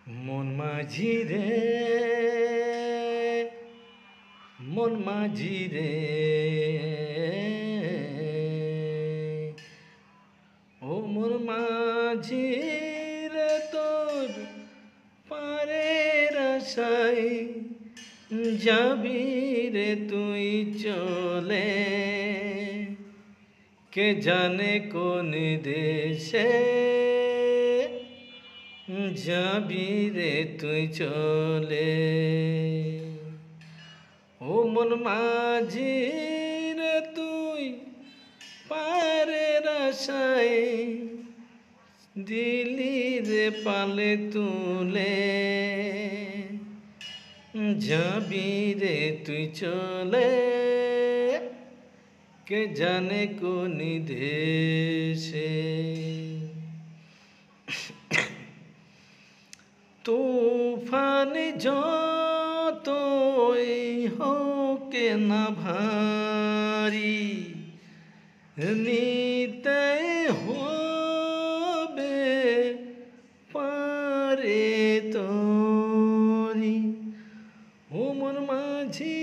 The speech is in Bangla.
মন মাঝি রে, মন মাঝি রে, ও মন মাঝি রে, তোর পারের আশায় যাবি রে তুই চলে, কে জানে কোন দেশে যাবি রে তুই চলে। ও মন মাঝি রে, তুই পারের আশায় দিলি রে পালে তুলে, যাবি রে তুই চলে, কে জানে কোন দেশে। তুফান যতই হোক না ভারী, নিতে হবে পারে তোরি। ও মন মাঝি